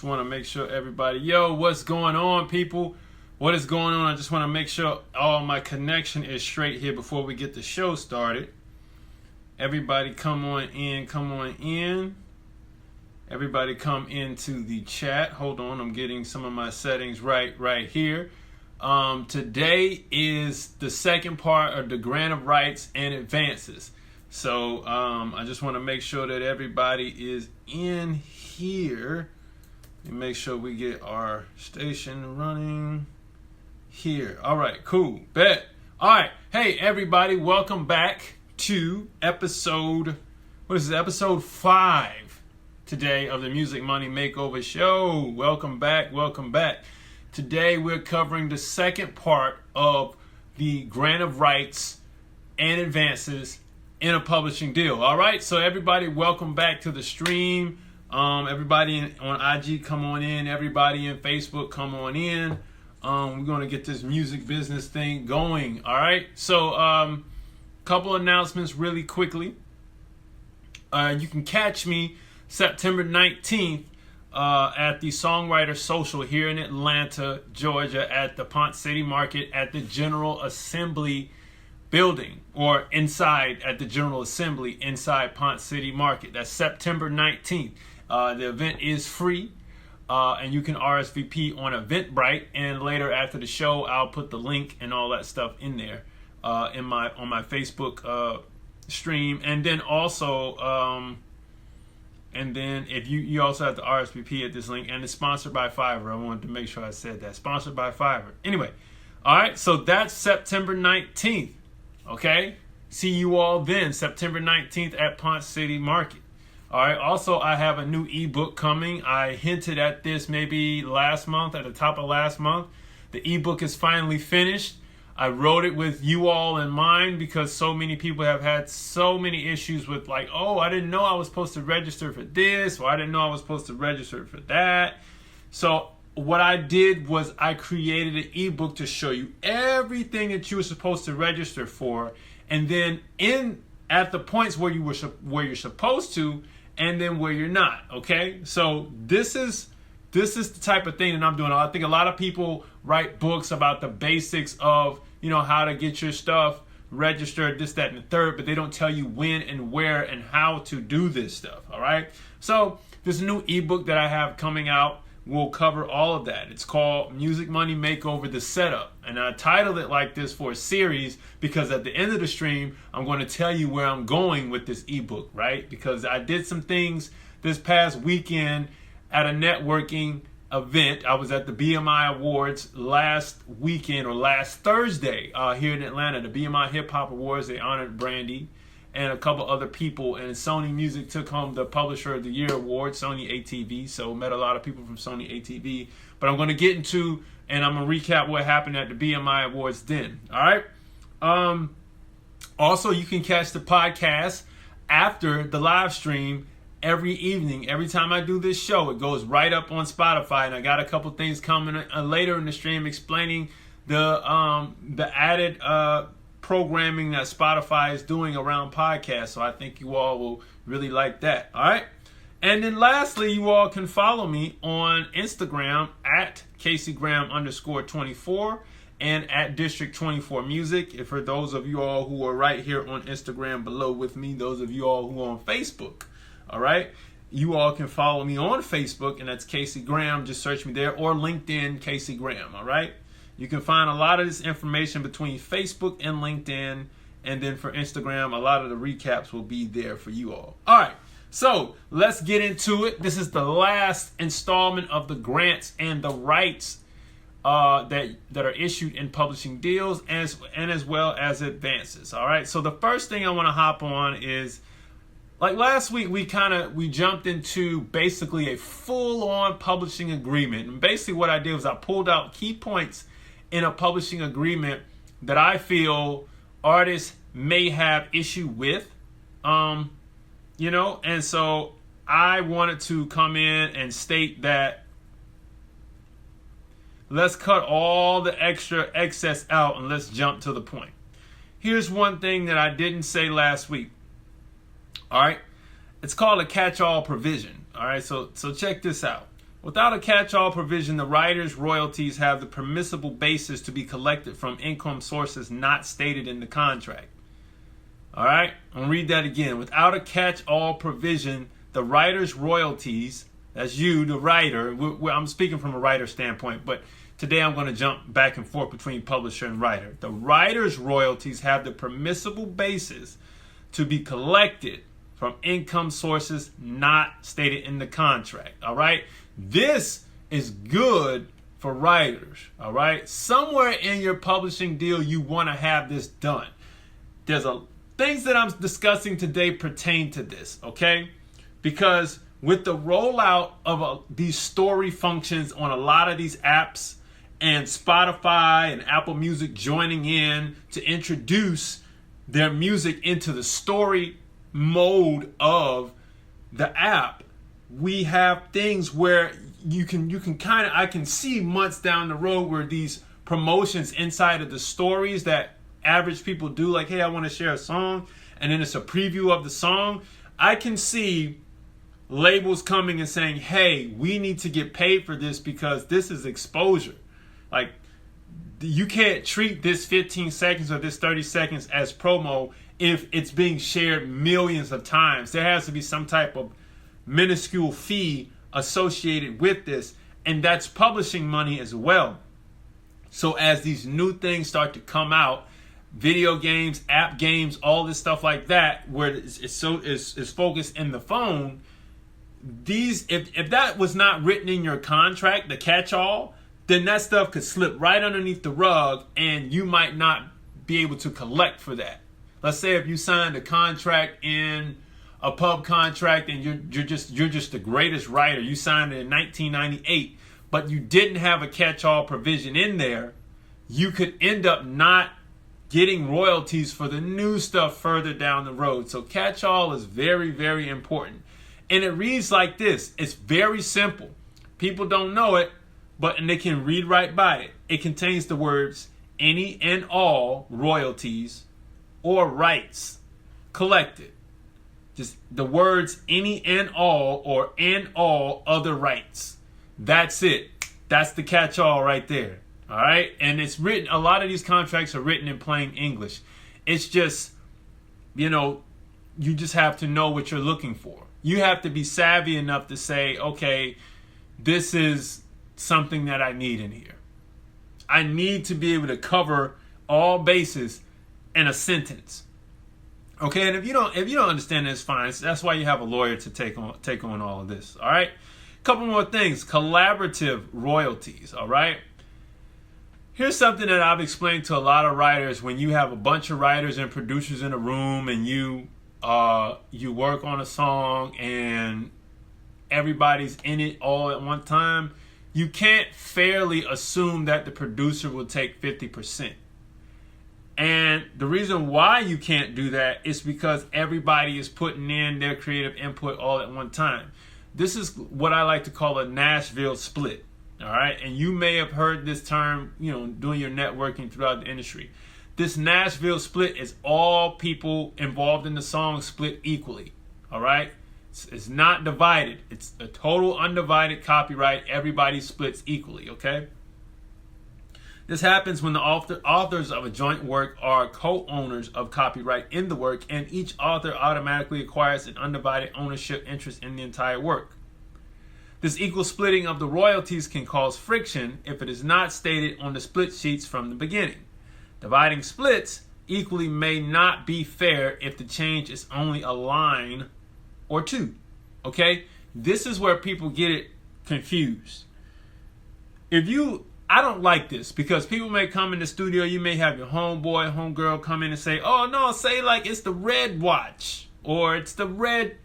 Just want to make sure everybody, what's going on, people? What is going on? I just want to make sure all my connection is straight here before we get the show started. Everybody come on in. Everybody come into the chat. Hold on, I'm getting some of my settings right here. Today is the second part of the grant of rights and advances. So I just want to make sure that everybody is in here. Let me make sure we get our station running here. All right, cool. Bet. All right. Hey, everybody. Welcome back to episode 5 today of the Music Money Makeover show. Welcome back. Today we're covering the second part of the grant of rights and advances in a publishing deal. All right, so everybody, welcome back to the stream. Everybody on IG, come on in. Everybody in Facebook, come on in. We're going to get this music business thing going. All right, so couple announcements really quickly. You can catch me September 19th at the Songwriter Social here in Atlanta, Georgia, at the Ponce City Market at the General Assembly building, or inside at the General Assembly inside Ponce City Market. That's September 19th. The event is free, and you can RSVP on Eventbrite. And later after the show, I'll put the link and all that stuff in there on my Facebook stream. And then also, if you also have to RSVP at this link, and it's sponsored by Fiverr. I wanted to make sure I said that. Sponsored by Fiverr. Anyway, all right. So that's September 19th. Okay, see you all then, September 19th at Ponce City Market. All right, also I have a new ebook coming. I hinted at this maybe last month, at the top of last month. The ebook is finally finished. I wrote it with you all in mind because so many people have had so many issues with like, oh, I didn't know I was supposed to register for this, or I didn't know I was supposed to register for that. So what I did was I created an ebook to show you everything that you were supposed to register for, and then at the points where you're supposed to, and then where you're not. Okay, so this is the type of thing that I'm doing. I think a lot of people write books about the basics of how to get your stuff registered, this, that, and the third, but they don't tell you when and where and how to do this stuff. All right, so this new ebook that I have coming out will cover all of that. It's called Music Money Makeover, The Setup. And I titled it like this for a series because at the end of the stream, I'm going to tell you where I'm going with this ebook, right? Because I did some things this past weekend at a networking event. I was at the BMI Awards last weekend, or last Thursday, here in Atlanta. The BMI Hip Hop Awards, they honored Brandy and a couple other people, and Sony Music took home the Publisher of the Year award, Sony ATV. So met a lot of people from Sony ATV. But I'm going to get into, and I'm going to recap what happened at the BMI Awards then. All right. Also, you can catch the podcast after the live stream every evening. Every time I do this show, it goes right up on Spotify. And I got a couple things coming later in the stream explaining the added programming that Spotify is doing around podcasts. So I think you all will really like that. All right. And then lastly, you all can follow me on Instagram at CaseyGraham_24 and at District 24 Music. And for those of you all who are right here on Instagram below with me, those of you all who are on Facebook, all right, you all can follow me on Facebook, and that's Casey Graham. Just search me there, or LinkedIn, Casey Graham. All right. You can find a lot of this information between Facebook and LinkedIn. And then for Instagram, a lot of the recaps will be there for you all. All right. So let's get into it. This is the last installment of the grants and the rights that are issued in publishing deals, and as well as advances. All right. So the first thing I want to hop on is, like last week, we jumped into basically a full-on publishing agreement. And basically what I did was I pulled out key points in a publishing agreement that I feel artists may have issue with, and so I wanted to come in and state that let's cut all the extra excess out and let's jump to the point. Here's one thing that I didn't say last week. All right. It's called a catch-all provision. All right. So check this out. Without a catch-all provision, the writer's royalties have the permissible basis to be collected from income sources not stated in the contract. All right, I'll read that again. Without a catch-all provision, the writer's royalties, that's you, the writer, I'm speaking from a writer standpoint, but today I'm going to jump back and forth between publisher and writer. The writer's royalties have the permissible basis to be collected from income sources not stated in the contract. All right, this is good for writers. All right, somewhere in your publishing deal, you want to have this done. There's things that I'm discussing today pertain to this, okay? Because with the rollout of these story functions on a lot of these apps, and Spotify and Apple Music joining in to introduce their music into the story mode of the app, we have things where you can kind of, I can see months down the road where these promotions inside of the stories that average people do, like, hey, I want to share a song, and then it's a preview of the song. I can see labels coming and saying, hey, we need to get paid for this because this is exposure. Like, you can't treat this 15 seconds or this 30 seconds as promo if it's being shared millions of times. There has to be some type of minuscule fee associated with this, and that's publishing money as well. So as these new things start to come out, video games, app games, all this stuff like that, where it's focused in the phone, if that was not written in your contract, the catch-all, then that stuff could slip right underneath the rug and you might not be able to collect for that. Let's say if you signed a contract in a pub contract and you're just the greatest writer. You signed it in 1998, but you didn't have a catch-all provision in there. You could end up not getting royalties for the new stuff further down the road. So catch-all is very, very important. And it reads like this. It's very simple. People don't know it, and they can read right by it. It contains the words any and all royalties or rights collected. Just the words any and all or and all other rights. That's it. That's the catch-all right there. All right? And it's written, a lot of these contracts are written in plain English. It's just, you just have to know what you're looking for. You have to be savvy enough to say, okay, this is something that I need in here. I need to be able to cover all bases in a sentence. Okay, and if you don't understand this, fine. That's why you have a lawyer to take on all of this. All right. Couple more things. Collaborative royalties. All right. Here's something that I've explained to a lot of writers. When you have a bunch of writers and producers in a room, and you work on a song, and everybody's in it all at one time, you can't fairly assume that the producer will take 50%. And the reason why you can't do that is because everybody is putting in their creative input all at one time. This is what I like to call a Nashville split. All right. And you may have heard this term, doing your networking throughout the industry. This Nashville split is all people involved in the song split equally. All right. It's not divided. It's a total undivided copyright. Everybody splits equally. Okay. This happens when the authors of a joint work are co-owners of copyright in the work, and each author automatically acquires an undivided ownership interest in the entire work. This equal splitting of the royalties can cause friction if it is not stated on the split sheets from the beginning. Dividing splits equally may not be fair if the change is only a line or two. Okay? This is where people get it confused. I don't like this because people may come in the studio. You may have your homeboy, homegirl come in and say, oh, no, say like it's the red watch or it's the red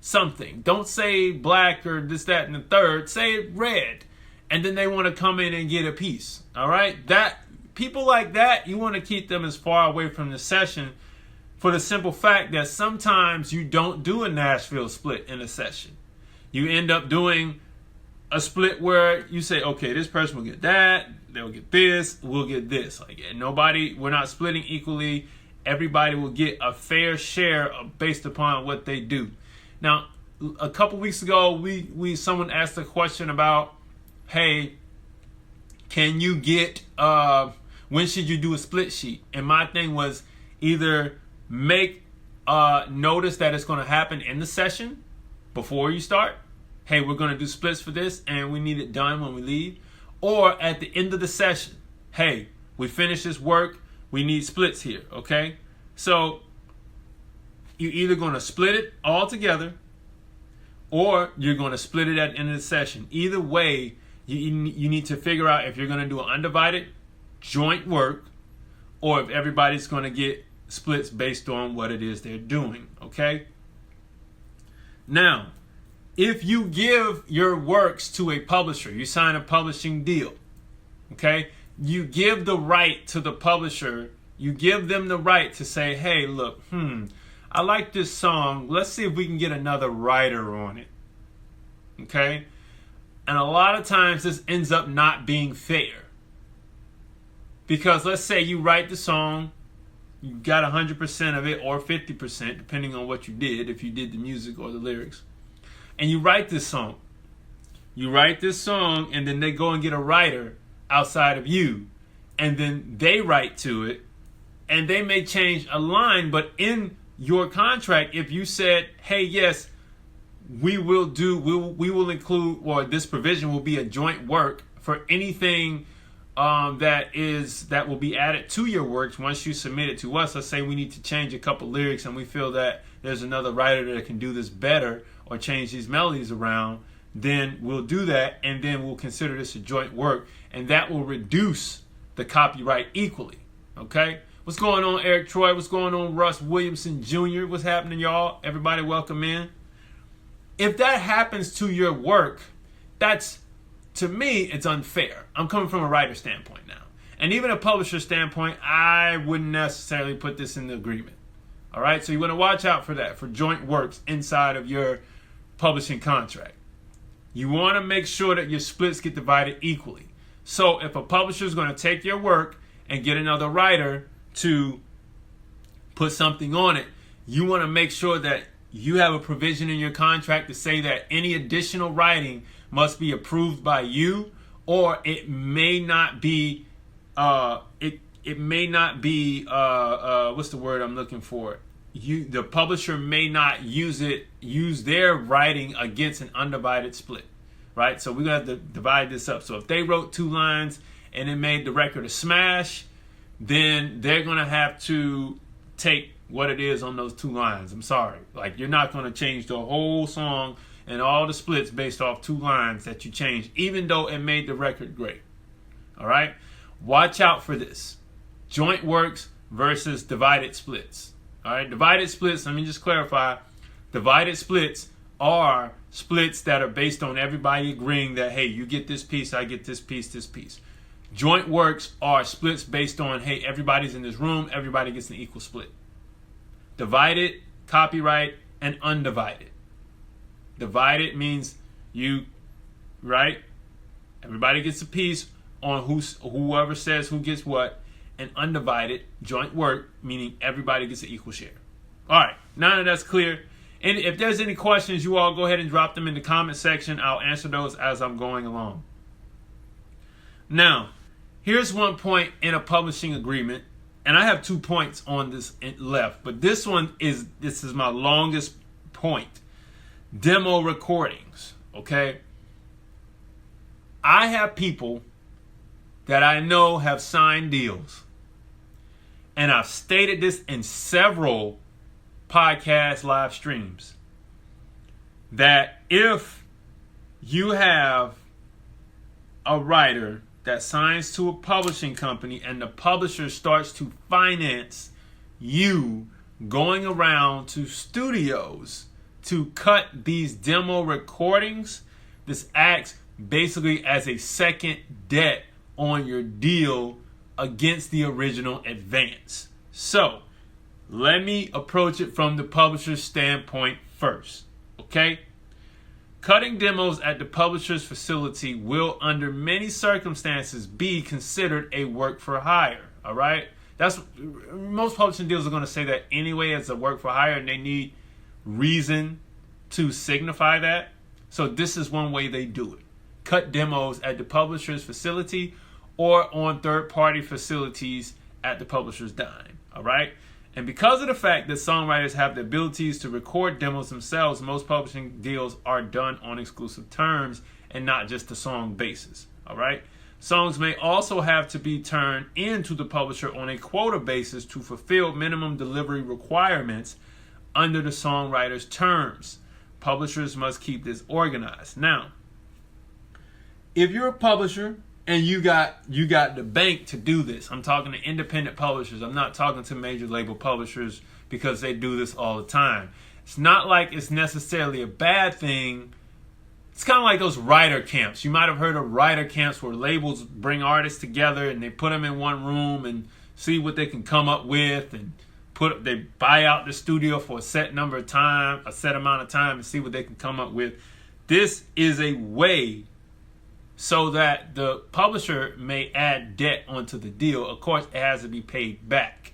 something. Don't say black or this, that, and the third. Say red. And then they want to come in and get a piece. All right? People like that, you want to keep them as far away from the session for the simple fact that sometimes you don't do a Nashville split in a session. You end up doing a split where you say, okay, this person will get that, they'll get this, we'll get this. We're not splitting equally. Everybody will get a fair share based upon what they do. Now, a couple weeks ago, someone asked a question about, hey, can you get when should you do a split sheet? And my thing was either make notice that it's going to happen in the session before you start. Hey, we're going to do splits for this, and we need it done when we leave. Or at the end of the session, hey, we finished this work. We need splits here, okay? So you're either going to split it all together, or you're going to split it at the end of the session. Either way, you need to figure out if you're going to do an undivided joint work, or if everybody's going to get splits based on what it is they're doing, okay? Now, if you give your works to a publisher, you sign a publishing deal, okay? You give the right to the publisher. You give them the right to say, hey, look, I like this song. Let's see if we can get another writer on it, okay? And a lot of times this ends up not being fair. Because let's say you write the song, you got 100% of it or 50%, depending on what you did, if you did the music or the lyrics. And you write this song. You write this song, and then they go and get a writer outside of you. And then they write to it, and they may change a line, but in your contract, if you said, hey, yes, we will include, or this provision will be a joint work for anything that will be added to your works once you submit it to us. Let's say we need to change a couple lyrics and we feel that there's another writer that can do this better or change these melodies around, then we'll do that, and then we'll consider this a joint work, and that will reduce the copyright equally. Okay? What's going on, Eric Troy? What's going on, Russ Williamson Jr.? What's happening, y'all? Everybody welcome in. If that happens to your work, to me, it's unfair. I'm coming from a writer standpoint now. And even a publisher standpoint, I wouldn't necessarily put this in the agreement. All right? So you want to watch out for that, for joint works inside of your publishing contract. You want to make sure that your splits get divided equally. So if a publisher is going to take your work and get another writer to put something on it, you want to make sure that you have a provision in your contract to say that any additional writing must be approved by you, or it may not be what's the word I'm looking for? The publisher may not use their writing against an undivided split, right? So we're gonna have to divide this up. So if they wrote 2 lines and it made the record a smash, then they're gonna have to take what it is on those 2 lines. I'm sorry, like you're not gonna change the whole song and all the splits based off 2 lines that you changed, even though it made the record great. All right, watch out for this: joint works versus divided splits. All right, divided splits, let me just clarify. Divided splits are splits that are based on everybody agreeing that, hey, you get this piece, I get this piece, this piece. Joint works are splits based on, hey, everybody's in this room, everybody gets an equal split. Divided, copyright, and undivided. Divided means everybody gets a piece on whoever says who gets what. And undivided, joint work, meaning everybody gets an equal share. All right, now that that's clear, and if there's any questions, you all go ahead and drop them in the comment section. I'll answer those as I'm going along. Now, here's one point in a publishing agreement, and I have 2 points on this left, but this is my longest point. Demo recordings, okay? I have people that I know have signed deals, and I've stated this in several podcast live streams, that if you have a writer that signs to a publishing company and the publisher starts to finance you going around to studios to cut these demo recordings, this acts basically as a second debt on your deal against the original advance. So let me approach it from the publisher's standpoint first, okay? Cutting demos at the publisher's facility will, under many circumstances, be considered a work for hire, all right? Most publishing deals are going to say that anyway as a work for hire, and they need reason to signify that. So this is one way they do it. Cut demos at the publisher's facility or on third-party facilities at the publisher's dime. All right? And because of the fact that songwriters have the abilities to record demos themselves, most publishing deals are done on exclusive terms and not just the song basis. All right? Songs may also have to be turned into the publisher on a quota basis to fulfill minimum delivery requirements under the songwriter's terms. Publishers must keep this organized. Now, if you're a publisher and you got the bank to do this, I'm talking to independent publishers. I'm not talking to major label publishers because they do this all the time. It's not like it's necessarily a bad thing. It's kind of like those writer camps. You might have heard of writer camps where labels bring artists together and they put them in one room and see what they can come up with, and they buy out the studio for a set amount of time, and see what they can come up with. This is a way so that the publisher may add debt onto the deal. Of course, it has to be paid back.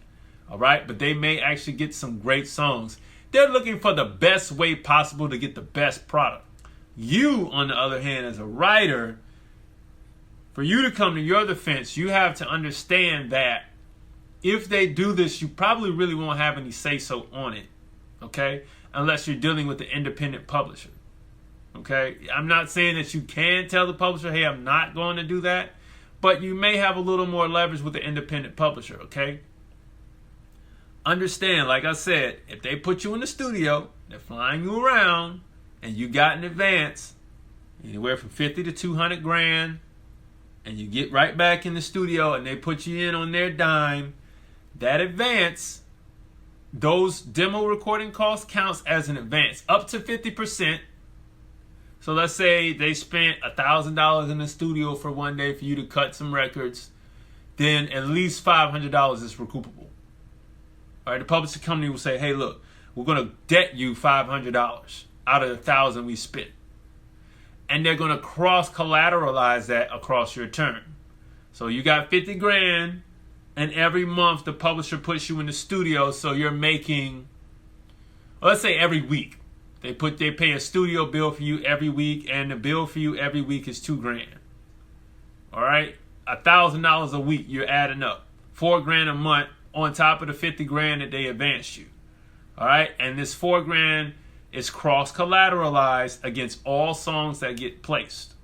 All right? But they may actually get some great songs. They're looking for the best way possible to get the best product. You, on the other hand, as a writer, for you to come to your defense, you have to understand that if they do this, you probably really won't have any say-so on it, okay? Unless you're dealing with the independent publisher, okay? I'm not saying that you can tell the publisher, hey, I'm not going to do that, but you may have a little more leverage with the independent publisher, okay? Understand, like I said, if they put you in the studio, they're flying you around, and you got an advance, anywhere from 50 to 200 grand, and you get right back in the studio and they put you in on their dime, that advance, those demo recording costs counts as an advance, up to 50%. So let's say they spent $1,000 in the studio for one day for you to cut some records, then at least $500 is recoupable. All right, the publishing company will say, hey, look, we're going to debt you $500 out of the $1,000 we spent. And they're going to cross-collateralize that across your term. So you got 50 grand, and every month the publisher puts you in the studio, so you're making, well, let's say every week. They pay a studio bill for you every week, and the bill for you every week is $2 grand. All right? $1,000 a week you're adding up. $4 grand a month on top of the 50 grand that they advanced you. All right? And this $4 grand is cross-collateralized against all songs that get placed.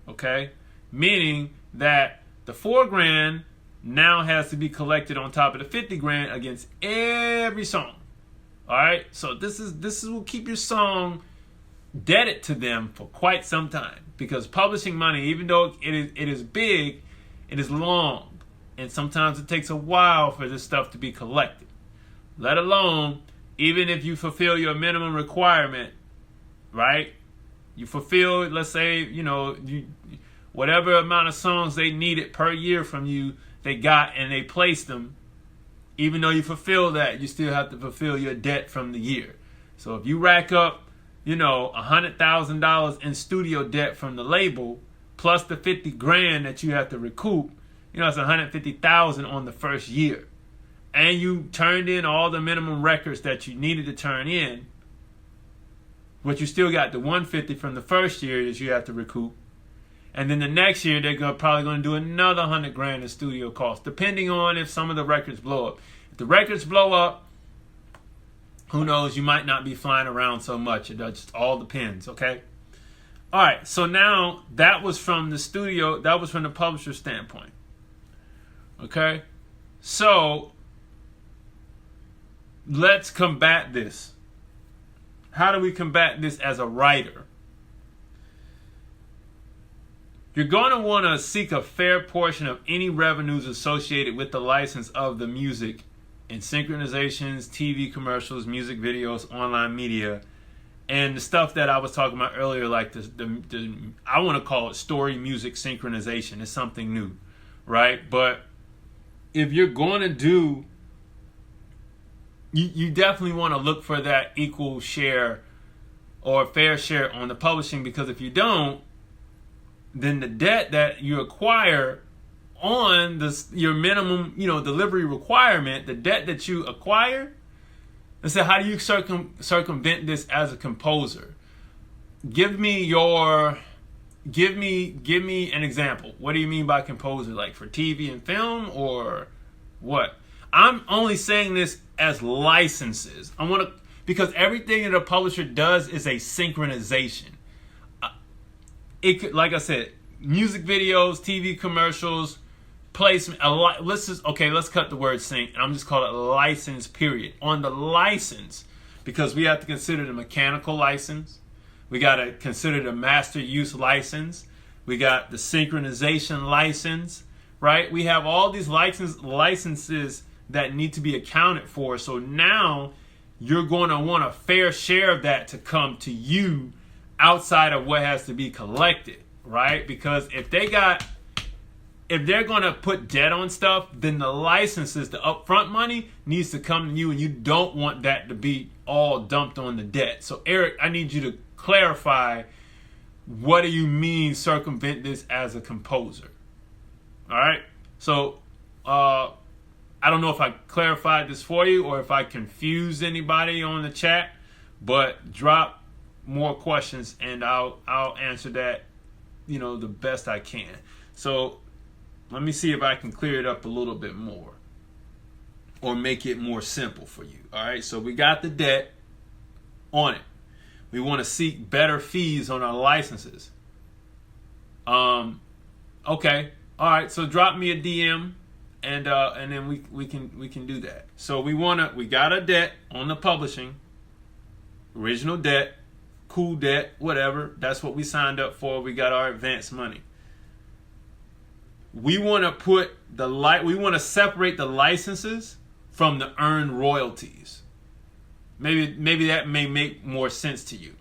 Okay? Meaning that the $4 grand now has to be collected on top of the 50 grand against every song. All right? So this will keep your song debted to them for quite some time, because publishing money, even though it is big, it is long, and sometimes it takes a while for this stuff to be collected. Let alone, even if you fulfill your minimum requirement, right? You fulfill, let's say, whatever amount of songs they needed per year from you, they got and they placed them. Even though you fulfill that, you still have to fulfill your debt from the year. So if you rack up, $100,000 in studio debt from the label, plus the 50 grand that you have to recoup, it's $150,000 on the first year. And you turned in all the minimum records that you needed to turn in, but you still got the $150 from the first year that you have to recoup. And then the next year, they're probably going to do another $100 grand in studio costs, depending on if some of the records blow up. If the records blow up, who knows? You might not be flying around so much. It just all depends, okay? All right, so now that was from the studio, that was from the publisher standpoint, okay? So let's combat this. How do we combat this as a writer? You're going to want to seek a fair portion of any revenues associated with the license of the music in synchronizations, TV commercials, music videos, online media, and the stuff that I was talking about earlier, like the I want to call it story music synchronization. It's something new, right? But if you're going to do, you definitely want to look for that equal share or fair share on the publishing, because if you don't, then the debt that you acquire on your minimum, delivery requirement, the debt that you acquire, I said, how do you circumvent this as a composer? Give me an example. What do you mean by composer? Like for TV and film or what? I'm only saying this as licenses. Because everything that a publisher does is a synchronization. It could, like I said, music videos, TV commercials, placement. Let's cut the word sync. I'm just calling it license. Period. On the license, because we have to consider the mechanical license. We got to consider the master use license. We got the synchronization license, right? We have all these licenses that need to be accounted for. So now you're going to want a fair share of that to come to you outside of what has to be collected, right? Because if they're going to put debt on stuff, then the licenses, the upfront money, needs to come to you, and you don't want that to be all dumped on the debt. So Eric, I need you to clarify, what do you mean circumvent this as a composer? All right. So I don't know if I clarified this for you or if I confused anybody on the chat, but drop more questions and I'll answer that, the best I can. So let me see if I can clear it up a little bit more or make it more simple for you. All right. So we got the debt on it. We want to seek better fees on our licenses. Okay. All right. So drop me a DM, and then we can do that. So we got a debt on the publishing, original debt, cool debt, whatever. That's what we signed up for. We got our advance money. We want to separate the licenses from the earned royalties. Maybe that may make more sense to you.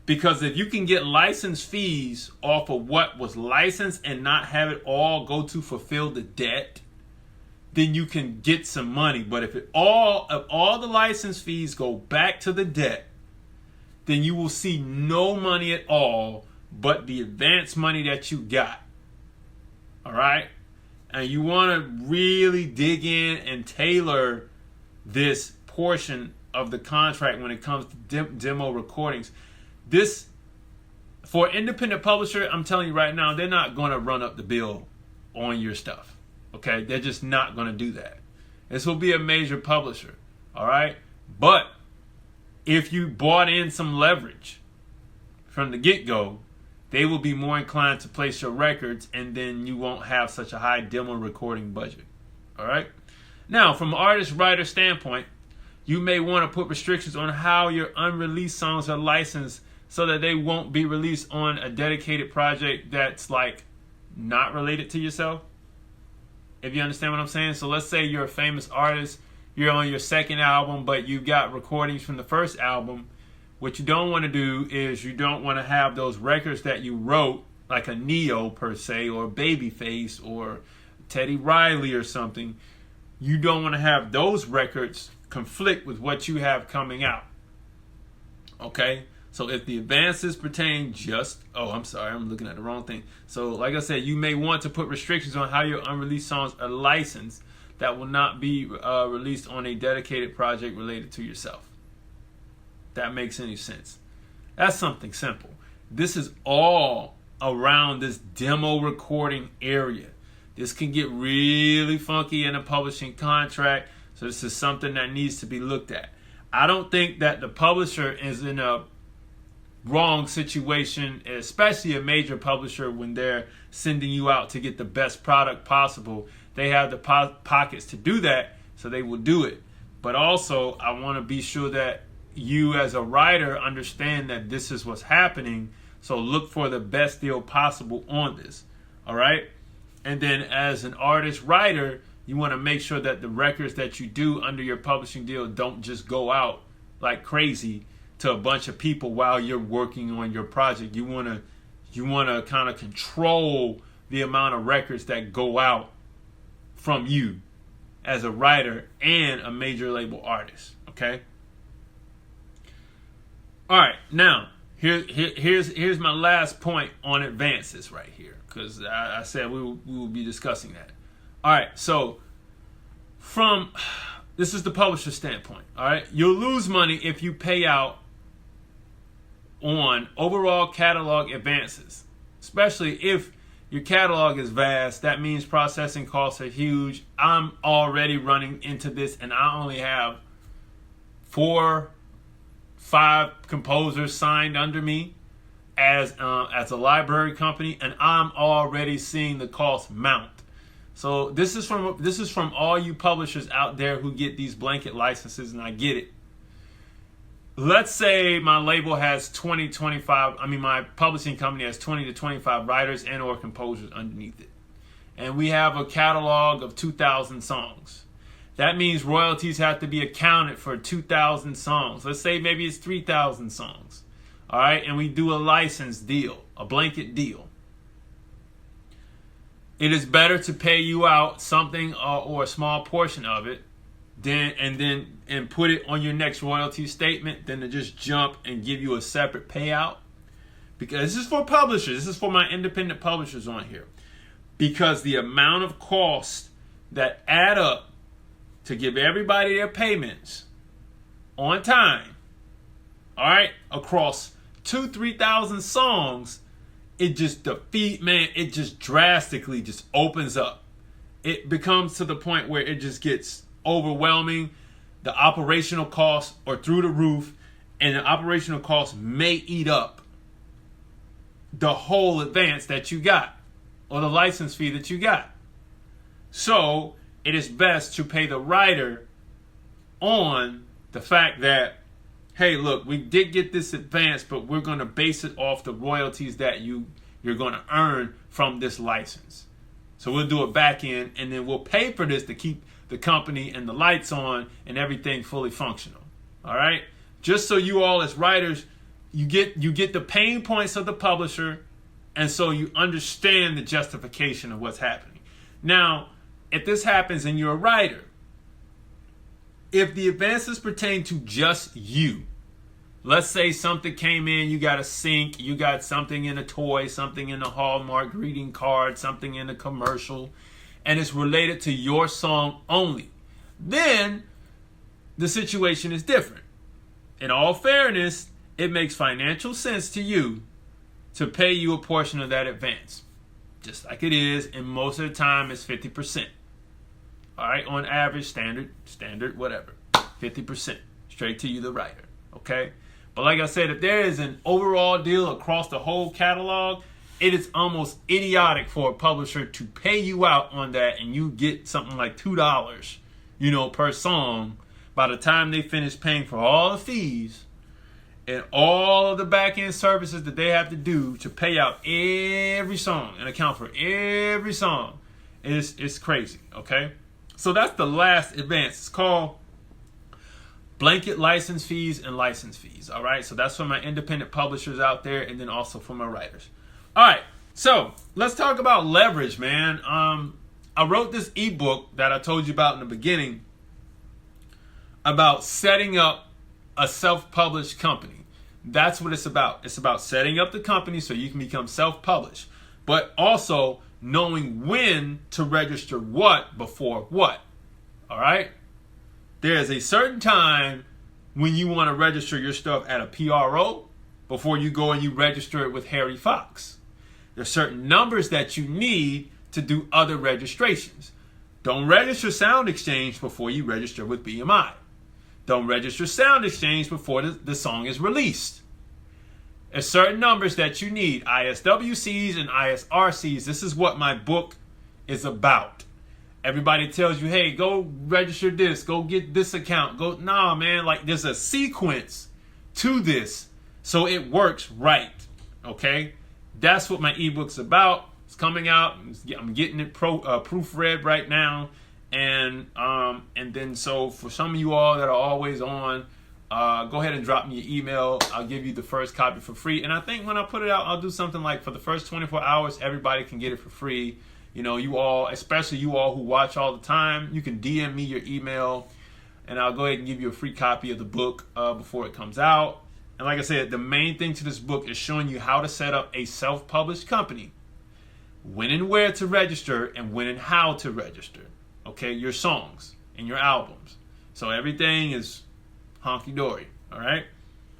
Because if you can get license fees off of what was licensed and not have it all go to fulfill the debt, then you can get some money. But if all the license fees go back to the debt, then you will see no money at all but the advance money that you got. All right? And you want to really dig in and tailor this portion of the contract when it comes to demo recordings. This, for an independent publisher, I'm telling you right now, they're not going to run up the bill on your stuff. Okay? They're just not going to do that. This will be a major publisher. All right? But if you bought in some leverage from the get-go, they will be more inclined to place your records, and then you won't have such a high demo recording budget. All right? Now, from an artist-writer standpoint, you may want to put restrictions on how your unreleased songs are licensed so that they won't be released on a dedicated project that's like not related to yourself. If you understand what I'm saying. So let's say you're a famous artist, you're on your second album, but you got recordings from the first album. What you don't want to do is you don't want to have those records that you wrote, like a Neo per se, or Babyface, or Teddy Riley or something. You don't want to have those records conflict with what you have coming out. Okay? So if the advances pertain I'm looking at the wrong thing. So like I said, you may want to put restrictions on how your unreleased songs are licensed that will not be released on a dedicated project related to yourself. That makes any sense. That's something simple. This is all around this demo recording area. This can get really funky in a publishing contract. So this is something that needs to be looked at. I don't think that the publisher is in a wrong situation, especially a major publisher, when they're sending you out to get the best product possible. They have the pockets to do that, so they will do it. But also, I want to be sure that you as a writer understand that this is what's happening. So look for the best deal possible on this. All right? And then as an artist writer, you want to make sure that the records that you do under your publishing deal don't just go out like crazy to a bunch of people while you're working on your project. You want to kind of control the amount of records that go out from you as a writer and a major label artist. Okay? All right, now here's my last point on advances right here, because I said we will be discussing that. All right, so from This is the publisher's standpoint. All right, you'll lose money if you pay out on overall catalog advances, especially if your catalog is vast. That means processing costs are huge. I'm already running into this, and I only have 4-5 composers signed under me as a library company, and I'm already seeing the cost mount. So this is from all you publishers out there who get these blanket licenses, and I get it. Let's say my label has 25, my publishing company has 20 to 25 writers and or composers underneath it. And we have a catalog of 2,000 songs. That means royalties have to be accounted for 2,000 songs. Let's say maybe it's 3,000 songs. All right, and we do a license deal, a blanket deal. It is better to pay you out something or a small portion of it and put it on your next royalty statement than to just jump and give you a separate payout. Because this is for publishers. This is for my independent publishers on here. Because the amount of costs that add up to give everybody their payments on time, all right, across 2,000-3,000 songs, it just drastically just opens up. It becomes to the point where it just gets overwhelming. The operational costs are through the roof, and the operational costs may eat up the whole advance that you got or the license fee that you got. So it is best to pay the writer on the fact that, hey, look, we did get this advance, but we're going to base it off the royalties that you're going to earn from this license. So we'll do it back end, and then we'll pay for this to keep the company and the lights on and everything fully functional. All right? Just so you all as writers, you get the pain points of the publisher, and so you understand the justification of what's happening. Now, if this happens and you're a writer, if the advances pertain to just you, let's say something came in, you got a sync, you got something in a toy, something in a Hallmark greeting card, something in a commercial, and it's related to your song only, then the situation is different. In all fairness, it makes financial sense to you to pay you a portion of that advance, just like it is, and most of the time it's 50%. All right, on average, standard, whatever, 50% straight to you, the writer. Okay, but like I said, if there is an overall deal across the whole catalog, it is almost idiotic for a publisher to pay you out on that, and you get something like $2, per song. By the time they finish paying for all the fees and all of the back end services that they have to do to pay out every song and account for every song, it's crazy. Okay. So that's the last advance. It's called blanket license fees and license fees. All right. So that's for my independent publishers out there, and then also for my writers. All right. So let's talk about leverage, man. I wrote this ebook that I told you about in the beginning about setting up a self-published company. That's what it's about. It's about setting up the company so you can become self-published, but also knowing when to register what before what. All right? There's a certain time when you want to register your stuff at a PRO before you go and you register it with Harry Fox. There's certain numbers that you need to do other registrations. Don't register Sound Exchange before you register with BMI. Don't register Sound Exchange before the song is released. There's certain numbers that you need, ISWCs and ISRCs. This is what my book is about. Everybody tells you, hey, go register this, go get this account. Nah, man, like there's a sequence to this so it works right, okay? That's what my ebook's about. It's coming out. I'm getting it proofread right now. And then so for some of you all that are always on, go ahead and drop me your email. I'll give you the first copy for free. And I think when I put it out, I'll do something like for the first 24 hours, everybody can get it for free. You all, especially you all who watch all the time, you can DM me your email, and I'll go ahead and give you a free copy of the book before it comes out. And like I said, the main thing to this book is showing you how to set up a self-published company, when and where to register, and when and how to register. Okay, your songs and your albums. So everything is honky-dory, all right?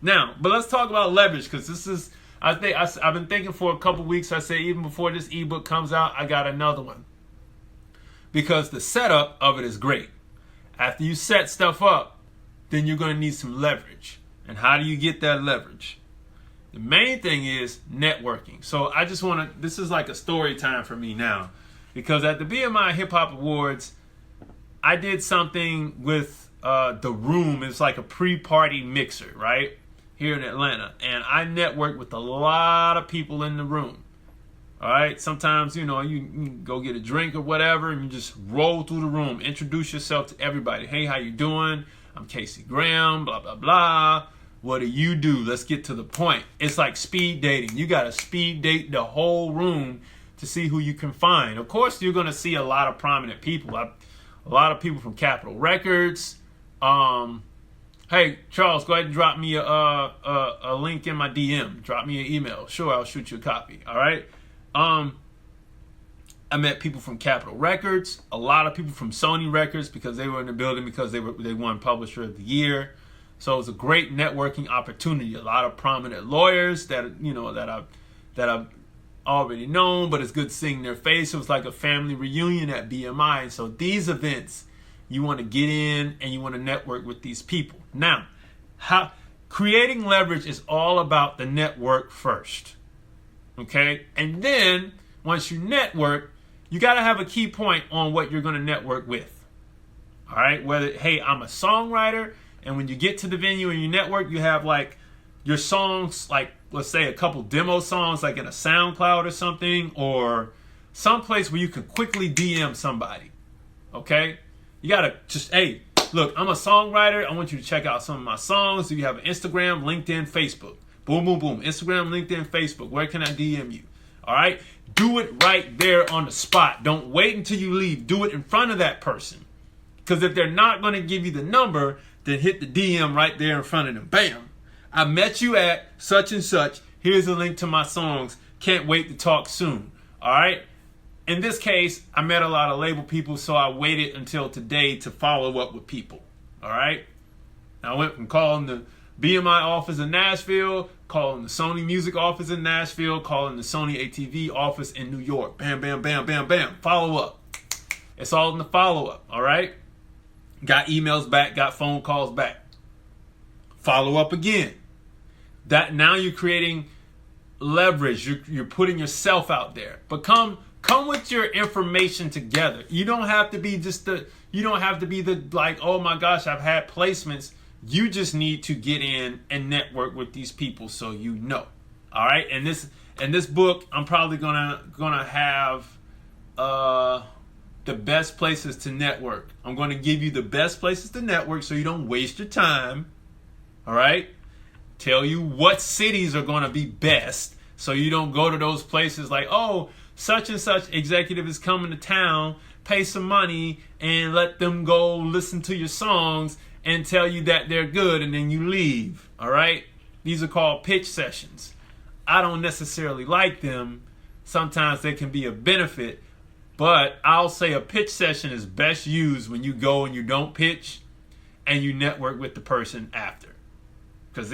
Now, but let's talk about leverage, because this is, I've been thinking for a couple weeks. I say even before this ebook comes out, I got another one. Because the setup of it is great. After you set stuff up, then you're going to need some leverage. And how do you get that leverage? The main thing is networking. So I just want to, this is like a story time for me now. Because at the BMI Hip Hop Awards, I did something with The Room. It's like a pre-party mixer, right? Here in Atlanta. And I networked with a lot of people in the room. All right? Sometimes, you go get a drink or whatever, and you just roll through the room. Introduce yourself to everybody. Hey, how you doing? I'm Casey Graham, blah, blah, blah. What do you do? Let's get to the point. It's like speed dating. You got to speed date the whole room to see who you can find. Of course, you're going to see a lot of prominent people. A lot of people from Capitol Records. Hey, Charles, go ahead and drop me a link in my DM. Drop me an email. Sure, I'll shoot you a copy. All right? I met people from Capitol Records. A lot of people from Sony Records, because they were in the building because they won Publisher of the Year. So it was a great networking opportunity. A lot of prominent lawyers that I've already known, but it's good seeing their face. It was like a family reunion at BMI. And so these events, you want to get in and you want to network with these people. Now, creating leverage is all about the network first. Okay? And then once you network, you got to have a key point on what you're going to network with. All right? Whether, hey, I'm a songwriter, and when you get to the venue and you network, you have like your songs, like let's say a couple demo songs like in a SoundCloud or something, or someplace where you can quickly DM somebody. Okay? You got to just, hey, look, I'm a songwriter. I want you to check out some of my songs. Do you have an Instagram, LinkedIn, Facebook? Boom, boom, boom. Instagram, LinkedIn, Facebook. Where can I DM you? All right? Do it right there on the spot. Don't wait until you leave. Do it in front of that person. Because if they're not going to give you the number, then hit the DM right there in front of them. Bam. I met you at such and such. Here's a link to my songs. Can't wait to talk soon. All right? In this case, I met a lot of label people, so I waited until today to follow up with people. All right? I went from calling the BMI office in Nashville, calling the Sony Music office in Nashville, calling the Sony ATV office in New York. Bam, bam, bam, bam, bam. Follow up. It's all in the follow up. All right? Got emails back, got phone calls back. Follow up again. That now you're creating leverage. You're putting yourself out there. But come with your information together. You don't have to be like, oh my gosh, I've had placements. You just need to get in and network with these people so you know. All right? And this book, I'm probably gonna have the best places to network. I'm going to give you the best places to network so you don't waste your time. All right? Tell you what cities are going to be best so you don't go to those places like, oh, such and such executive is coming to town, pay some money and let them go listen to your songs and tell you that they're good and then you leave. All right? These are called pitch sessions. I don't necessarily like them. Sometimes they can be a benefit. But I'll say a pitch session is best used when you go and you don't pitch and you network with the person after. Because,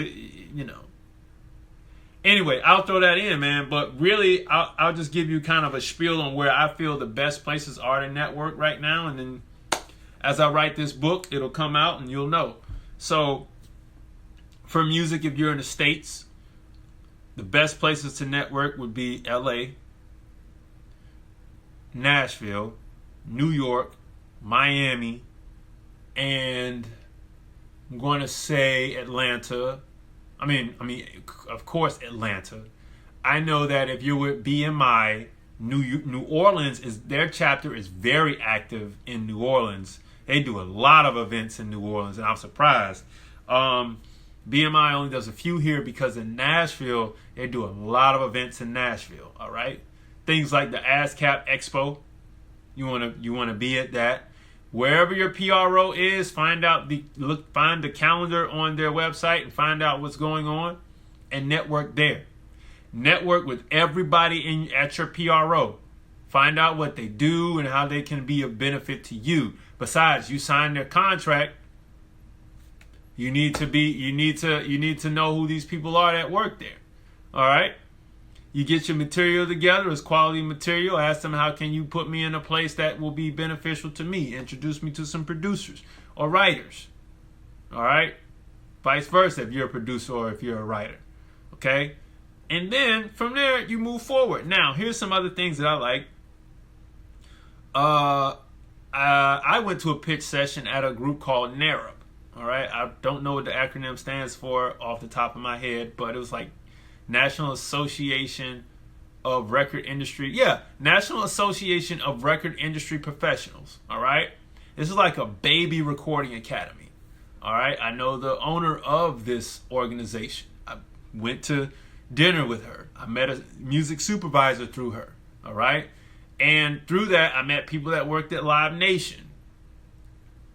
Anyway, I'll throw that in, man. But really, I'll just give you kind of a spiel on where I feel the best places are to network right now. And then as I write this book, it'll come out and you'll know. So for music, if you're in the States, the best places to network would be LA, Nashville, New York, Miami, and I'm going to say Atlanta. I mean, of course, Atlanta. I know that if you're with BMI, New Orleans their chapter is very active in New Orleans. They do a lot of events in New Orleans, and I'm surprised. BMI only does a few here because in Nashville, they do a lot of events in Nashville. All right. Things like the ASCAP Expo, you want to be at that. Wherever your PRO is, find the calendar on their website and find out what's going on, and network there. Network with everybody at your PRO. Find out what they do and how they can be of benefit to you. Besides, you sign their contract, You need to know who these people are that work there. All right. You get your material together. It's quality material. Ask them, how can you put me in a place that will be beneficial to me? Introduce me to some producers or writers. All right. Vice versa if you're a producer or if you're a writer. Okay. And then from there, you move forward. Now, here's some other things that I like. I went to a pitch session at a group called NARUB. All right. I don't know what the acronym stands for off the top of my head, but it was like National Association of Record Industry. Yeah, National Association of Record Industry Professionals. All right. This is like a baby recording academy. All right. I know the owner of this organization. I went to dinner with her. I met a music supervisor through her. All right. And through that, I met people that worked at Live Nation.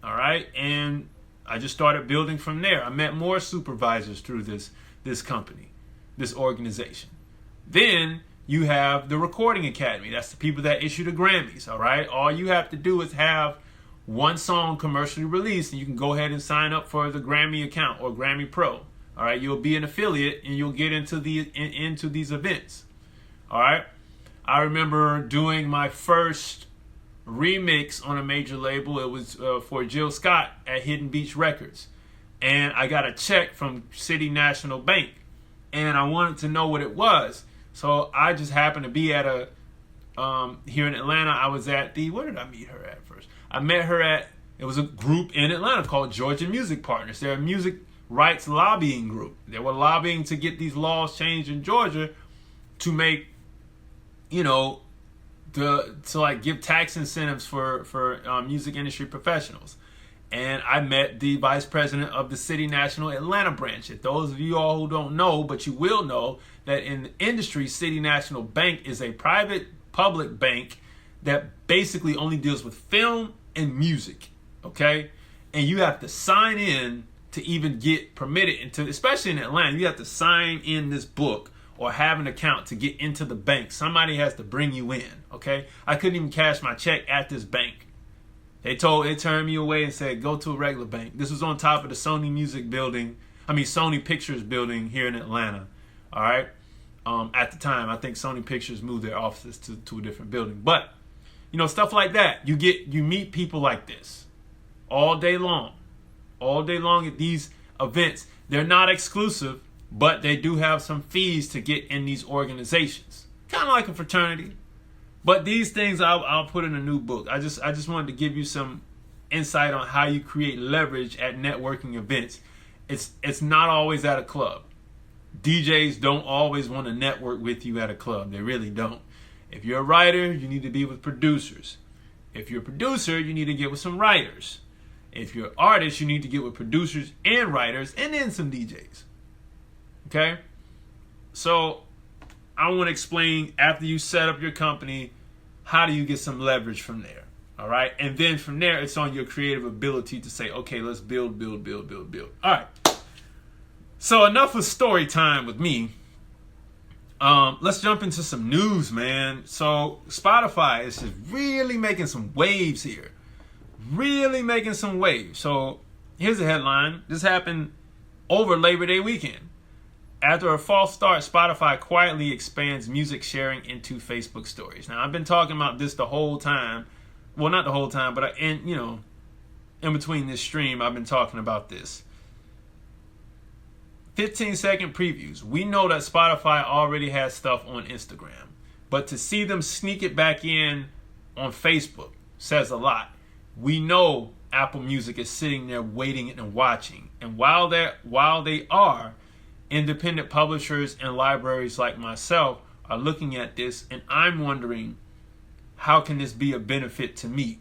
All right. And I just started building from there. I met more supervisors through this company, this organization. Then you have the Recording Academy. That's the people that issue the Grammys. All right. All you have to do is have one song commercially released, and you can go ahead and sign up for the Grammy account or Grammy Pro. All right. You'll be an affiliate and you'll get into these events. All right. I remember doing my first remix on a major label. It was for Jill Scott at Hidden Beach Records. And I got a check from City National Bank. And I wanted to know what it was. So I just happened to be at here in Atlanta. I was at where did I meet her at first? I met her it was a group in Atlanta called Georgia Music Partners. They're a music rights lobbying group. They were lobbying to get these laws changed in Georgia to make, to like give tax incentives for music industry professionals. And I met the vice president of the City National Atlanta branch. If those of you all who don't know, but you will know that in the industry, City National Bank is a private public bank that basically only deals with film and music. Okay. And you have to sign in to even get permitted into, especially in Atlanta, you have to sign in this book or have an account to get into the bank. Somebody has to bring you in, okay? I couldn't even cash my check at this bank. They turned me away and said, go to a regular bank. This was on top of the Sony Sony Pictures building here in Atlanta, all right? At the time, I think Sony Pictures moved their offices to a different building. But, stuff like that. You meet people like this all day long. All day long at these events. They're not exclusive, but they do have some fees to get in these organizations. Kind of like a fraternity. But these things I'll put in a new book. I just wanted to give you some insight on how you create leverage at networking events. It's not always at a club. DJs don't always want to network with you at a club. They really don't. If you're a writer, you need to be with producers. If you're a producer, you need to get with some writers. If you're an artist, you need to get with producers and writers and then some DJs. Okay? So I want to explain, after you set up your company, how do you get some leverage from there? All right? And then from there, it's on your creative ability to say, okay, let's build. All right. So enough of story time with me. Let's jump into some news, man. So Spotify is just really making some waves here. Really making some waves. So here's the headline. This happened over Labor Day weekend. After a false start, Spotify quietly expands music sharing into Facebook stories. Now, I've been talking about this the whole time. Well, not the whole time, but in between this stream, I've been talking about this. 15-second previews. We know that Spotify already has stuff on Instagram, but to see them sneak it back in on Facebook says a lot. We know Apple Music is sitting there waiting and watching. And while they are, independent publishers and libraries like myself are looking at this, and I'm wondering, how can this be a benefit to me?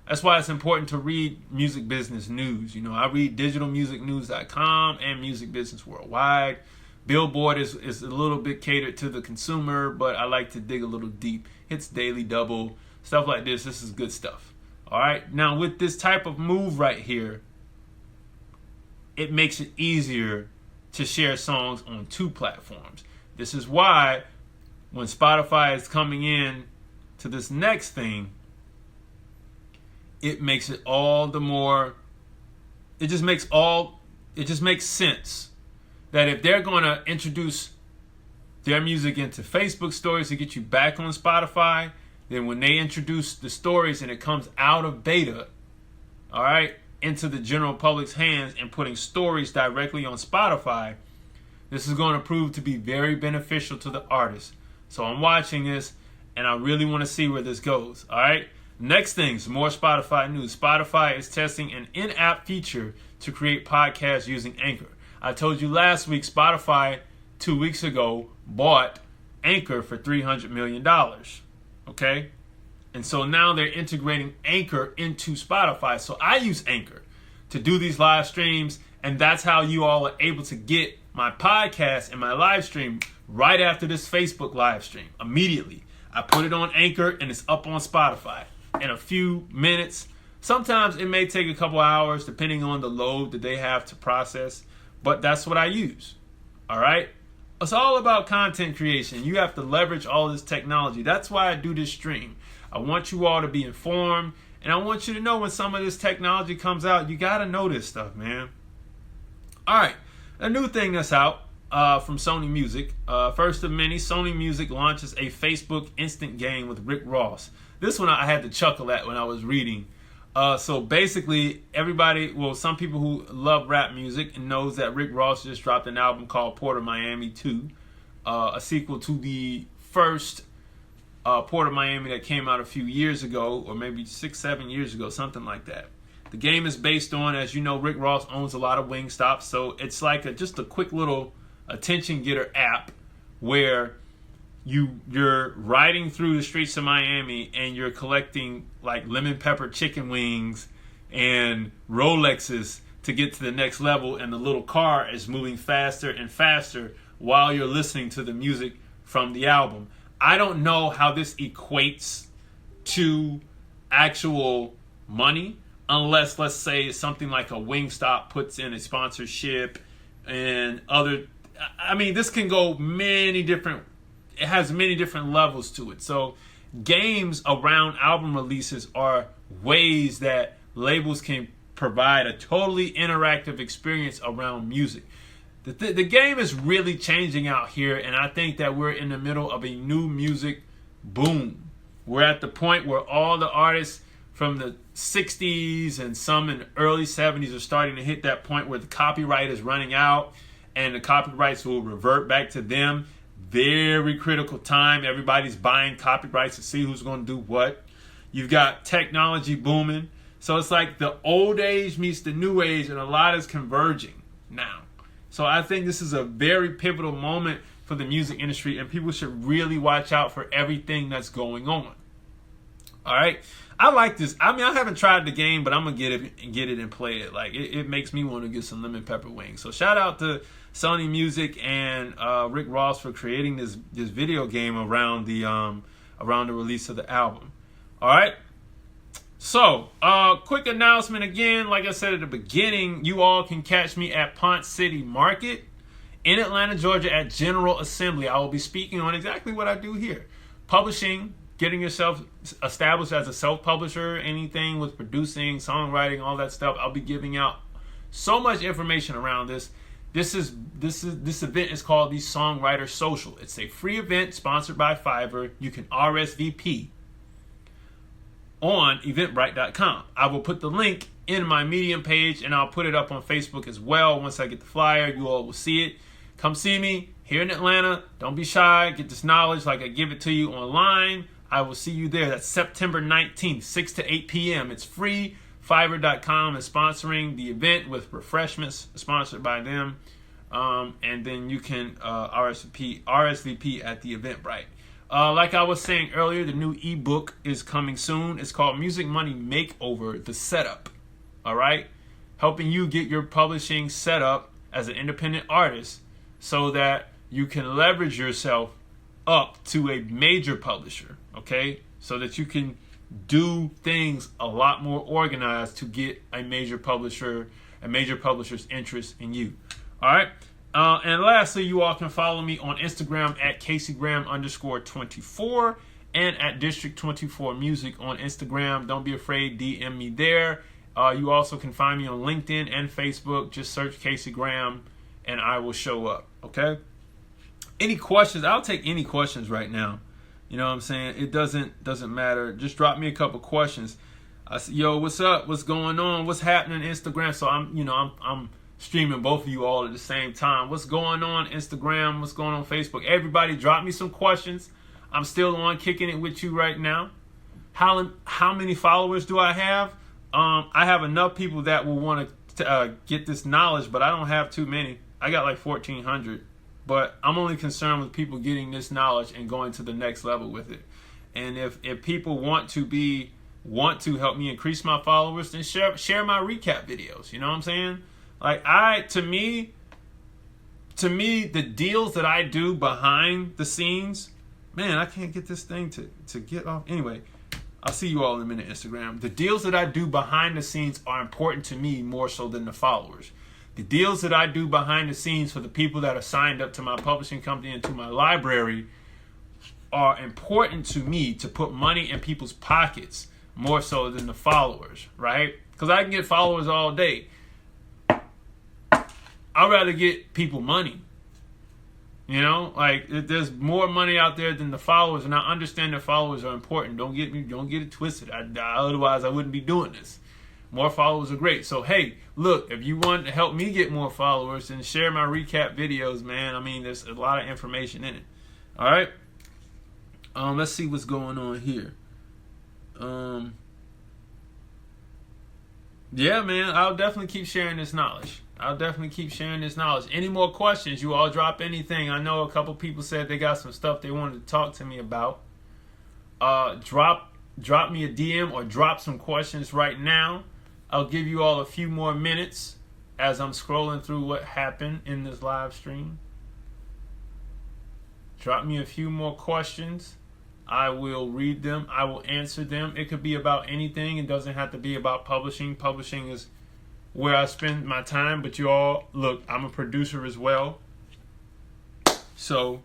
That's why it's important to read music business news. I read digitalmusicnews.com and Music Business Worldwide. Billboard is a little bit catered to the consumer, but I like to dig a little deep. Hits Daily Double, stuff like this. This is good stuff. All right. Now, with this type of move right here, it makes it easier to share songs on two platforms. This is why when Spotify is coming in to this next thing, it makes it all the more, it just makes all it just makes sense that if they're going to introduce their music into Facebook stories to get you back on Spotify, then when they introduce the stories and it comes out of beta, all right, into the general public's hands and putting stories directly on Spotify, this is going to prove to be very beneficial to the artist. So I'm watching this and I really want to see where this goes. All right. Next thing, some more Spotify news. Spotify is testing an in-app feature to create podcasts using Anchor. I told you last week, Spotify 2 weeks ago bought Anchor for $300 million. Okay. And so now they're integrating Anchor into Spotify. So I use Anchor to do these live streams. And that's how you all are able to get my podcast and my live stream right after this Facebook live stream. Immediately, I put it on Anchor and it's up on Spotify in a few minutes. Sometimes it may take a couple hours depending on the load that they have to process, but that's what I use. All right. It's all about content creation. You have to leverage all this technology. That's why I do this stream. I want you all to be informed, and I want you to know when some of this technology comes out. You got to know this stuff, man. All right. A new thing that's out from Sony Music. First of many, Sony Music launches a Facebook instant game with Rick Ross. This one I had to chuckle at when I was reading. So basically, some people who love rap music knows that Rick Ross just dropped an album called Port of Miami 2, a sequel to the first Port of Miami that came out a few years ago, or maybe 6-7 years ago, something like that. The game is based on, as you know, Rick Ross owns a lot of Wingstops, so it's like just a quick little attention getter app where you're riding through the streets of Miami and you're collecting like lemon pepper chicken wings and Rolexes to get to the next level, and the little car is moving faster and faster while you're listening to the music from the album. I don't know how this equates to actual money, unless, let's say, something like a Wingstop puts in a sponsorship and other. I mean, this can go it has many different levels to it. So games around album releases are ways that labels can provide a totally interactive experience around music. The game is really changing out here, and I think that we're in the middle of a new music boom. We're at the point where all the artists from the 60s and some in the early 70s are starting to hit that point where the copyright is running out and the copyrights will revert back to them. Very critical time. Everybody's buying copyrights to see who's going to do what. You've got technology booming. So it's like the old age meets the new age, and a lot is converging now. So I think this is a very pivotal moment for the music industry, and people should really watch out for everything that's going on. All right. I like this. I mean, I haven't tried the game, but I'm going to get it and play it. Like, it makes me want to get some lemon pepper wings. So shout out to Sony Music and Rick Ross for creating this video game around the release of the album. All right. So, quick announcement again. Like I said at the beginning, you all can catch me at Ponce City Market in Atlanta, Georgia at General Assembly. I will be speaking on exactly what I do here. Publishing, getting yourself established as a self-publisher, anything with producing, songwriting, all that stuff. I'll be giving out so much information around this. This event is called the Songwriter Social. It's a free event sponsored by Fiverr. You can RSVP on eventbrite.com. I will put the link in my Medium page, and I'll put it up on Facebook as well. Once I get the flyer, you all will see it. Come see me here in Atlanta. Don't be shy. Get this knowledge like I give it to you online. I will see you there. That's September 19th, 6 to 8 p.m. It's free. Fiverr.com is sponsoring the event with refreshments sponsored by them. And then you can RSVP at the Eventbrite. Like I was saying earlier, the new ebook is coming soon. It's called Music Money Makeover, The Setup. All right? Helping you get your publishing set up as an independent artist so that you can leverage yourself up to a major publisher, okay? So that you can do things a lot more organized to get a major publisher's interest in you. All right? And lastly, you all can follow me on Instagram at CaseyGraham_24 and at District 24 Music on Instagram. Don't be afraid, DM me there. You also can find me on LinkedIn and Facebook. Just search Casey Graham and I will show up. Okay? Any questions? I'll take any questions right now. You know what I'm saying? It doesn't matter. Just drop me a couple questions. I say, yo, what's up? What's going on? What's happening on Instagram? So I'm streaming both of you all at the same time. What's going on Instagram? What's going on Facebook? Everybody drop me some questions. I'm still on kicking it with you right now. How many followers do I have? I have enough people that will want to get this knowledge, but I don't have too many. I got like 1,400. But I'm only concerned with people getting this knowledge and going to the next level with it. And if people want to help me increase my followers, then share my recap videos. You know what I'm saying? Like to me, the deals that I do behind the scenes, man, I can't get this thing to get off. Anyway, I'll see you all in a minute, Instagram. The deals that I do behind the scenes are important to me more so than the followers. The deals that I do behind the scenes for the people that are signed up to my publishing company and to my library are important to me to put money in people's pockets more so than the followers, right? Because I can get followers all day. I'd rather get people money. You know, like there's more money out there than the followers, and I understand that followers are important. Don't get it twisted. Otherwise, I wouldn't be doing this. More followers are great. So, hey, look, if you want to help me get more followers, then share my recap videos, man. I mean, there's a lot of information in it. All right? Let's see what's going on here. Yeah, man, I'll definitely keep sharing this knowledge. Any more questions? You all drop anything. I know a couple people said they got some stuff they wanted to talk to me about. Drop me a DM or drop some questions right now. I'll give you all a few more minutes as I'm scrolling through what happened in this live stream. Drop me a few more questions. I will read them. I will answer them. It could be about anything. It doesn't have to be about publishing. Publishing is where I spend my time. But you all, look, I'm a producer as well. So,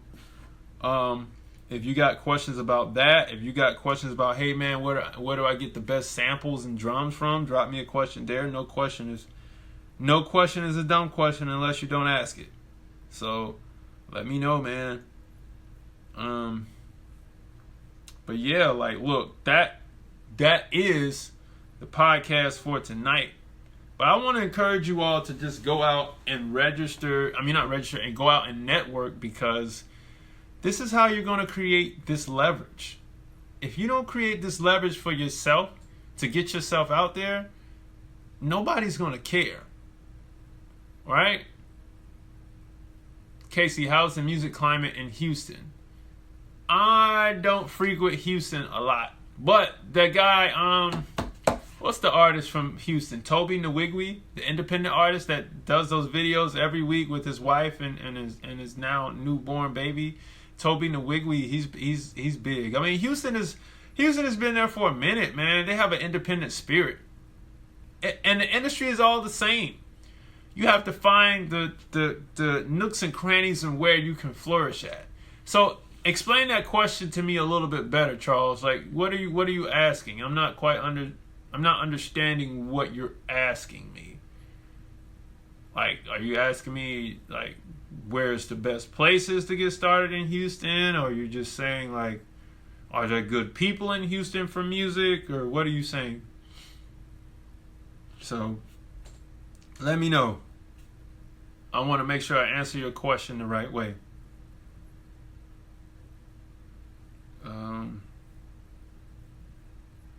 if you got questions about that, if you got questions about, hey man, where do I get the best samples and drums from? Drop me a question there. No question is a dumb question unless you don't ask it. So let me know, man. But yeah, like look, that is the podcast for tonight. But I want to encourage you all to just go out and and go out and network, because this is how you're going to create this leverage. If you don't create this leverage for yourself to get yourself out there, nobody's going to care. All right? Casey, how's the music climate in Houston? I don't frequent Houston a lot. But that guy, what's the artist from Houston? Toby Nwigwe, the independent artist that does those videos every week with his wife and his now newborn baby. Toby Nwigwe, he's big. I mean, Houston has been there for a minute, man. They have an independent spirit, and the industry is all the same. You have to find the nooks and crannies and where you can flourish at. So, explain that question to me a little bit better, Charles. Like, what are you asking? I'm not understanding what you're asking me. Like, are you asking me like, where's the best places to get started in Houston? Or are you just saying like, are there good people in Houston for music? Or what are you saying? So let me know. I want to make sure I answer your question the right way.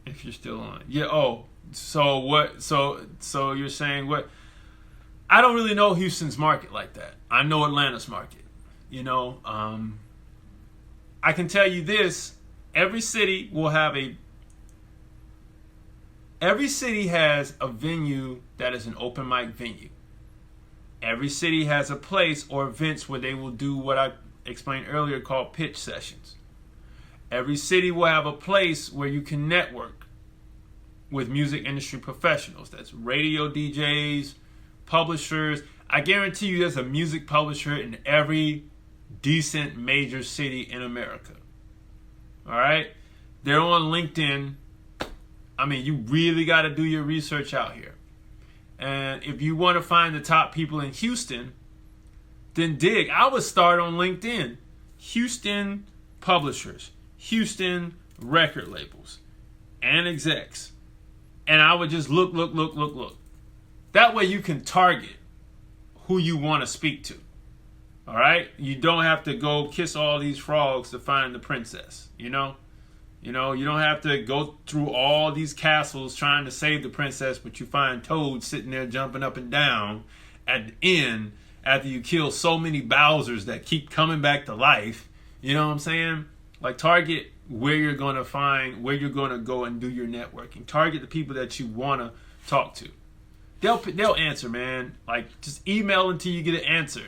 If you're still on. Yeah, so what, so you're saying what? I don't really know Houston's market like that. I know Atlanta's market. You know, I can tell you this, every city has a venue that is an open mic venue. Every city has a place or events where they will do what I explained earlier called pitch sessions. Every city will have a place where you can network with music industry professionals. That's radio DJs, publishers. I guarantee you there's a music publisher in every decent major city in America. All right? They're on LinkedIn. I mean, you really got to do your research out here. And if you want to find the top people in Houston, then dig. I would start on LinkedIn. Houston publishers, Houston record labels, and execs. And I would just look. That way you can target who you want to speak to. All right? You don't have to go kiss all these frogs to find the princess, you know? You don't have to go through all these castles trying to save the princess, but you find Toad sitting there jumping up and down at the end after you kill so many Bowsers that keep coming back to life. You know what I'm saying? Like, target where you're going to find, where you're going to go and do your networking. Target the people that you want to talk to. They'll answer, man. Like, just email until you get an answer.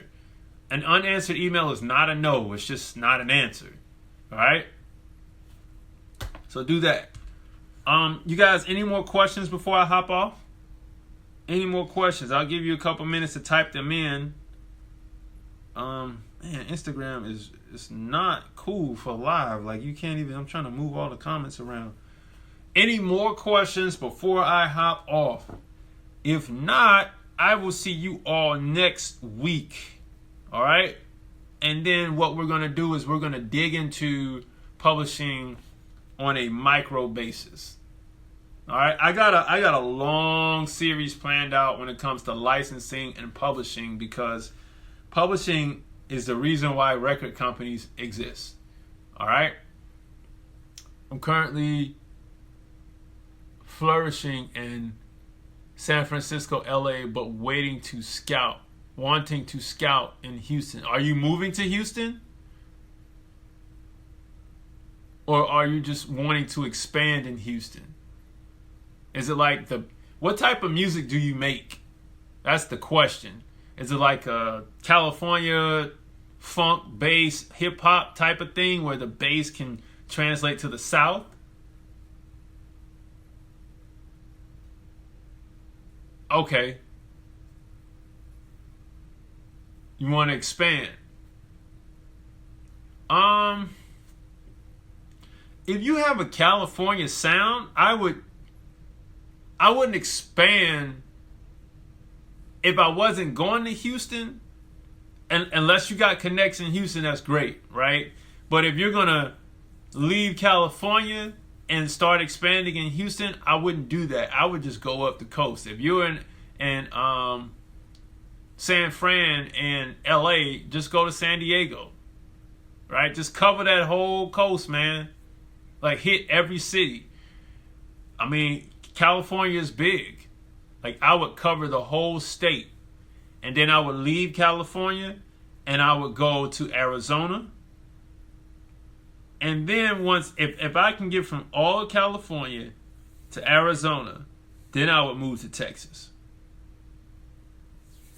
An unanswered email is not a no. It's just not an answer. All right? So do that. You guys, any more questions before I hop off? Any more questions? I'll give you a couple minutes to type them in. Man, Instagram is not cool for live. Like, you can't even, I'm trying to move all the comments around. Any more questions before I hop off? If not, I will see you all next week. All right? And then what we're going to do is we're going to dig into publishing on a micro basis. All right, I got a long series planned out when it comes to licensing and publishing, because publishing is the reason why record companies exist. All right, I'm currently flourishing in San Francisco, LA, but wanting to scout in Houston. Are you moving to Houston? Or are you just wanting to expand in Houston? Is it like what type of music do you make? That's the question. Is it like a California funk, bass, hip hop type of thing where the bass can translate to the South? Okay. You want to expand? If you have a California sound, I wouldn't expand if I wasn't going to Houston. And unless you got connects in Houston, that's great, right? But if you're gonna leave California and start expanding in Houston, I wouldn't do that. I would just go up the coast. If you're in San Fran and LA, just go to San Diego, right? Just cover that whole coast, man. Like, hit every city. I mean, California is big. Like, I would cover the whole state. And then I would leave California and I would go to Arizona. And then if I can get from all of California to Arizona, then I would move to Texas.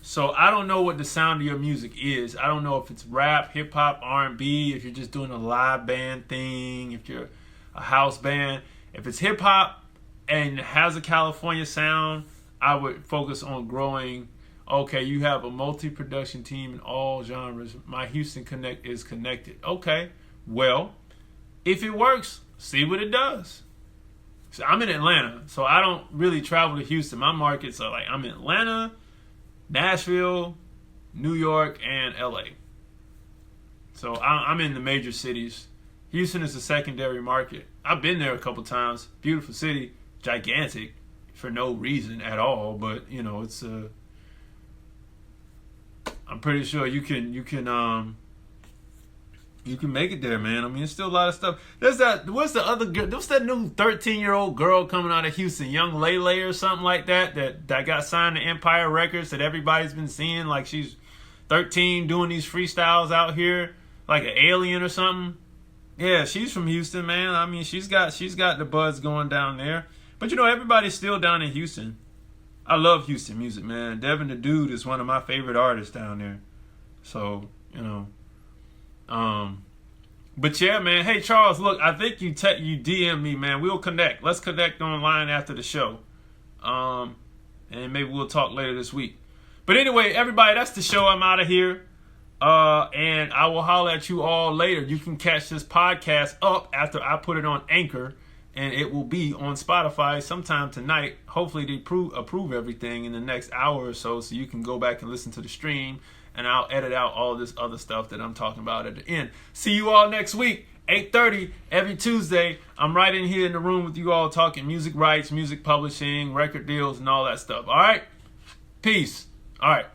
So I don't know what the sound of your music is. I don't know if it's rap, hip hop, R&B, if you're just doing a live band thing, if you're a house band. If it's hip hop and has a California sound, I would focus on growing. Okay, you have a multi-production team in all genres. My Houston Connect is connected. Okay, well, if it works, see what it does. So I'm in Atlanta, so I don't really travel to Houston. My markets are like, I'm in Atlanta, Nashville, New York, and LA. So I'm in the major cities. Houston is a secondary market. I've been there a couple times. Beautiful city, gigantic for no reason at all. But it's I'm pretty sure you can make it there, man. I mean, it's still a lot of stuff. There's that. What's the other girl? What's that new 13-year-old girl coming out of Houston? Young Lele or something like that. That got signed to Empire Records that everybody's been seeing. Like, she's 13 doing these freestyles out here like an alien or something. Yeah, she's from Houston, man. I mean, she's got the buzz going down there. But everybody's still down in Houston. I love Houston music, man. Devin the Dude is one of my favorite artists down there. So, but yeah, man. Hey, Charles, look, I think you DM me, man. We'll connect. Let's connect online after the show. And maybe we'll talk later this week. But anyway, everybody, that's the show. I'm out of here. And I will holler at you all later. You can catch this podcast up after I put it on Anchor. and it will be on Spotify sometime tonight. Hopefully they approve everything in the next hour or so you can go back and listen to the stream, and I'll edit out all this other stuff that I'm talking about at the end. See you all next week, 8:30 every Tuesday. I'm right in here in the room with you all talking music rights, music publishing, record deals, and all that stuff. All right? Peace. All right.